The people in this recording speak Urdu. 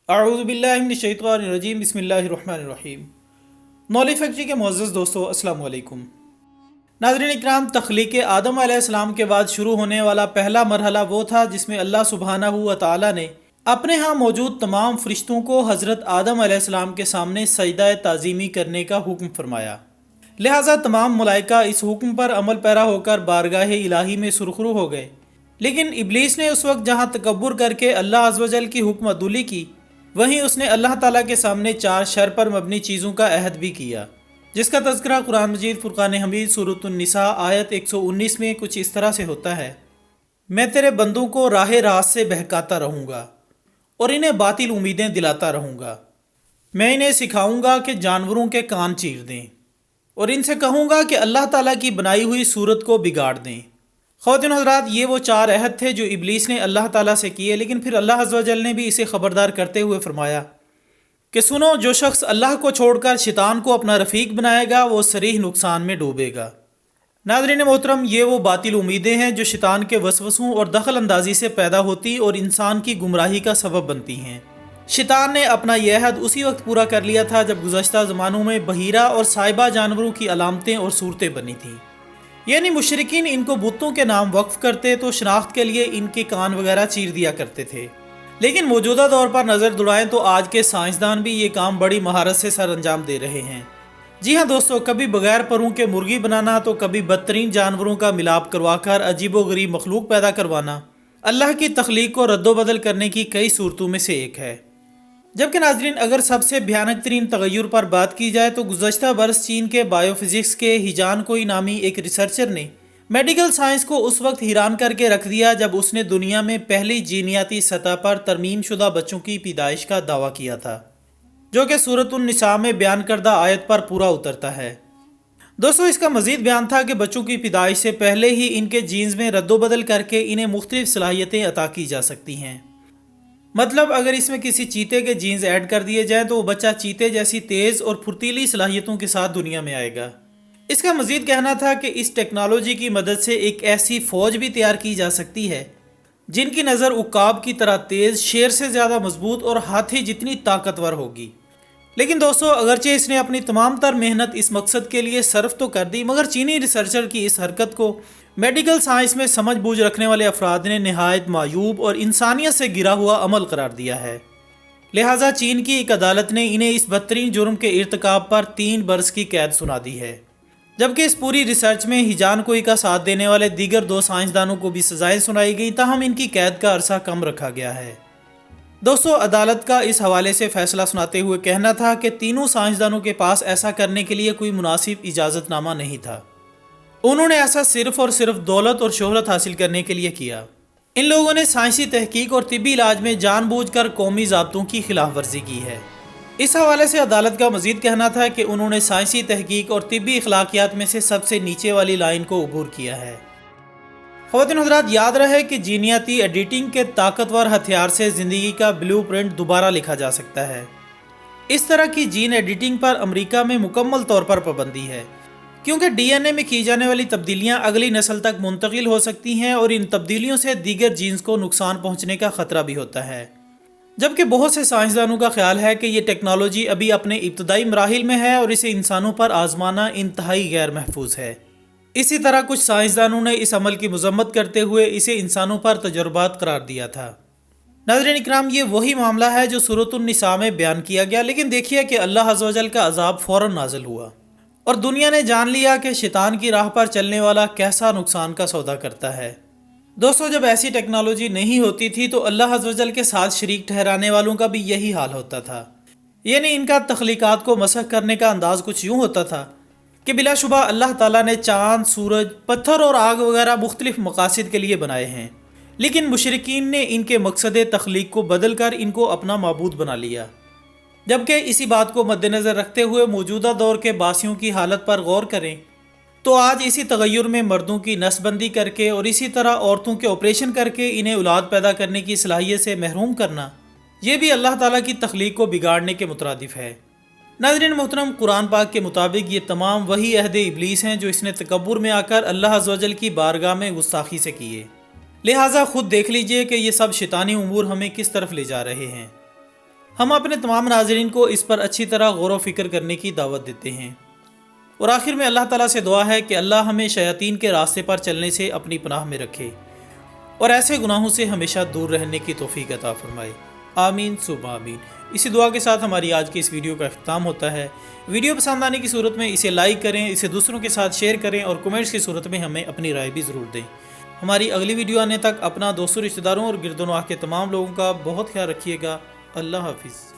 اعوذ باللہ من الشیطان الرجیم، بسم اللہ الرحمن الرحیم۔ نولی فیکٹری کے معزز دوستو، السلام علیکم۔ ناظرین اکرام، تخلیق آدم علیہ السلام کے بعد شروع ہونے والا پہلا مرحلہ وہ تھا جس میں اللہ سبحانہ و تعالی نے اپنے ہاں موجود تمام فرشتوں کو حضرت آدم علیہ السلام کے سامنے سجدہ تعظیمی کرنے کا حکم فرمایا۔ لہٰذا تمام ملائکہ اس حکم پر عمل پیرا ہو کر بارگاہ الہی میں سرخرو ہو گئے، لیکن ابلیس نے اس وقت جہاں تکبر کر کے اللہ عز و جل کی حکم عدولی کی، وہیں اس نے اللہ تعالیٰ کے سامنے 4 شر پر مبنی چیزوں کا عہد بھی کیا، جس کا تذکرہ قرآن مجید فرقان حمید سورۃ النساء آیت 119 میں کچھ اس طرح سے ہوتا ہے: میں تیرے بندوں کو راہ راست سے بہکاتا رہوں گا اور انہیں باطل امیدیں دلاتا رہوں گا۔ میں انہیں سکھاؤں گا کہ جانوروں کے کان چیر دیں، اور ان سے کہوں گا کہ اللہ تعالیٰ کی بنائی ہوئی صورت کو بگاڑ دیں۔ خواتین و حضرات، یہ وہ 4 عہد تھے جو ابلیس نے اللہ تعالیٰ سے کیے، لیکن پھر اللہ عز و جل نے بھی اسے خبردار کرتے ہوئے فرمایا کہ سنو، جو شخص اللہ کو چھوڑ کر شیطان کو اپنا رفیق بنائے گا وہ صریح نقصان میں ڈوبے گا۔ ناظرین محترم، یہ وہ باطل امیدیں ہیں جو شیطان کے وسوسوں اور دخل اندازی سے پیدا ہوتی اور انسان کی گمراہی کا سبب بنتی ہیں۔ شیطان نے اپنا یہ عہد اسی وقت پورا کر لیا تھا جب گزشتہ زمانوں میں بحیرہ اور سائبہ جانوروں کی علامتیں اور صورتیں بنی تھیں، یعنی مشرکین ان کو بتوں کے نام وقف کرتے تو شناخت کے لیے ان کے کان وغیرہ چیر دیا کرتے تھے۔ لیکن موجودہ دور پر نظر دوڑائیں تو آج کے سائنسدان بھی یہ کام بڑی مہارت سے سر انجام دے رہے ہیں۔ جی ہاں دوستو، کبھی بغیر پروں کے مرغی بنانا تو کبھی بدترین جانوروں کا ملاپ کروا کر عجیب و غریب مخلوق پیدا کروانا اللہ کی تخلیق کو رد و بدل کرنے کی کئی صورتوں میں سے ایک ہے۔ جبکہ ناظرین، اگر سب سے بھیانک ترین تغیر پر بات کی جائے تو گزشتہ برس چین کے بائیو فزکس کے ہیجان کوئی نامی ایک ریسرچر نے میڈیکل سائنس کو اس وقت حیران کر کے رکھ دیا جب اس نے دنیا میں پہلی جینیاتی سطح پر ترمیم شدہ بچوں کی پیدائش کا دعویٰ کیا تھا، جو کہ سورۃ النساء میں بیان کردہ آیت پر پورا اترتا ہے۔ دوستو، اس کا مزید بیان تھا کہ بچوں کی پیدائش سے پہلے ہی ان کے جینز میں رد و بدل کر کے انہیں مختلف صلاحیتیں عطا کی جا سکتی ہیں۔ مطلب اگر اس میں کسی چیتے کے جینز ایڈ کر دیے جائیں تو وہ بچہ چیتے جیسی تیز اور پھرتیلی صلاحیتوں کے ساتھ دنیا میں آئے گا۔ اس کا مزید کہنا تھا کہ اس ٹیکنالوجی کی مدد سے ایک ایسی فوج بھی تیار کی جا سکتی ہے جن کی نظر عقاب کی طرح تیز، شیر سے زیادہ مضبوط اور ہاتھی جتنی طاقتور ہوگی۔ لیکن دوستو، اگرچہ اس نے اپنی تمام تر محنت اس مقصد کے لیے صرف تو کر دی، مگر چینی ریسرچر کی اس حرکت کو میڈیکل سائنس میں سمجھ بوجھ رکھنے والے افراد نے نہایت معیوب اور انسانیت سے گرا ہوا عمل قرار دیا ہے۔ لہٰذا چین کی ایک عدالت نے انہیں اس بدترین جرم کے ارتکاب پر 3 برس کی قید سنا دی ہے، جبکہ اس پوری ریسرچ میں ہیجان کوئی کا ساتھ دینے والے دیگر 2 سائنسدانوں کو بھی سزائیں سنائی گئی، تاہم ان کی قید کا عرصہ کم رکھا گیا ہے۔ دوستو، عدالت کا اس حوالے سے فیصلہ سناتے ہوئے کہنا تھا کہ تینوں سائنسدانوں کے پاس ایسا کرنے کے لیے کوئی مناسب اجازت نامہ نہیں تھا۔ انہوں نے ایسا صرف اور صرف دولت اور شہرت حاصل کرنے کے لیے کیا۔ ان لوگوں نے سائنسی تحقیق اور طبی علاج میں جان بوجھ کر قومی ضابطوں کی خلاف ورزی کی ہے۔ اس حوالے سے عدالت کا مزید کہنا تھا کہ انہوں نے سائنسی تحقیق اور طبی اخلاقیات میں سے سب سے نیچے والی لائن کو عبور کیا ہے۔ خواتین حضرات، یاد رہے کہ جینیاتی ایڈیٹنگ کے طاقتور ہتھیار سے زندگی کا بلیو پرنٹ دوبارہ لکھا جا سکتا ہے۔ اس طرح کی جین ایڈیٹنگ پر امریکہ میں مکمل طور پر پابندی ہے، کیونکہ ڈی این اے میں کی جانے والی تبدیلیاں اگلی نسل تک منتقل ہو سکتی ہیں اور ان تبدیلیوں سے دیگر جینز کو نقصان پہنچنے کا خطرہ بھی ہوتا ہے۔ جبکہ بہت سے سائنسدانوں کا خیال ہے کہ یہ ٹیکنالوجی ابھی اپنے ابتدائی مراحل میں ہے اور اسے انسانوں پر آزمانا انتہائی غیر محفوظ ہے۔ اسی طرح کچھ سائنسدانوں نے اس عمل کی مذمت کرتے ہوئے اسے انسانوں پر تجربات قرار دیا تھا۔ ناظرین اکرام، یہ وہی معاملہ ہے جو سورۃ النساء میں بیان کیا گیا، لیکن دیکھیے کہ اللہ عز و جل کا عذاب فوراً نازل ہوا اور دنیا نے جان لیا کہ شیطان کی راہ پر چلنے والا کیسا نقصان کا سودا کرتا ہے۔ دوستو، جب ایسی ٹیکنالوجی نہیں ہوتی تھی تو اللہ عز و جل کے ساتھ شریک ٹھہرانے والوں کا بھی یہی حال ہوتا تھا، یعنی ان کا تخلیقات کو مسخ کرنے کا انداز کچھ یوں ہوتا تھا کہ بلا شبہ اللہ تعالیٰ نے چاند، سورج، پتھر اور آگ وغیرہ مختلف مقاصد کے لیے بنائے ہیں، لیکن مشرکین نے ان کے مقصد تخلیق کو بدل کر ان کو اپنا معبود بنا لیا۔ جبکہ اسی بات کو مد نظر رکھتے ہوئے موجودہ دور کے باسیوں کی حالت پر غور کریں تو آج اسی تغیر میں مردوں کی نسل بندی کر کے اور اسی طرح عورتوں کے آپریشن کر کے انہیں اولاد پیدا کرنے کی صلاحیت سے محروم کرنا، یہ بھی اللہ تعالیٰ کی تخلیق کو بگاڑنے کے مترادف ہے۔ ناظرین محترم، قرآن پاک کے مطابق یہ تمام وہی عہد ابلیس ہیں جو اس نے تکبر میں آ کر اللہ عز و جل کی بارگاہ میں گستاخی سے کیے۔ لہٰذا خود دیکھ لیجئے کہ یہ سب شیطانی امور ہمیں کس طرف لے جا رہے ہیں۔ ہم اپنے تمام ناظرین کو اس پر اچھی طرح غور و فکر کرنے کی دعوت دیتے ہیں، اور آخر میں اللہ تعالیٰ سے دعا ہے کہ اللہ ہمیں شیاطین کے راستے پر چلنے سے اپنی پناہ میں رکھے اور ایسے گناہوں سے ہمیشہ دور رہنے کی توفیق عطا فرمائے۔ آمین ثم آمین۔ اسی دعا کے ساتھ ہماری آج کی اس ویڈیو کا اختتام ہوتا ہے۔ ویڈیو پسند آنے کی صورت میں اسے لائک کریں، اسے دوسروں کے ساتھ شیئر کریں اور کمنٹس کی صورت میں ہمیں اپنی رائے بھی ضرور دیں۔ ہماری اگلی ویڈیو آنے تک اپنا دوستوں، رشتہ داروں اور گرد و نواح کے تمام لوگوں کا بہت خیال رکھیے گا۔ اللہ حافظ۔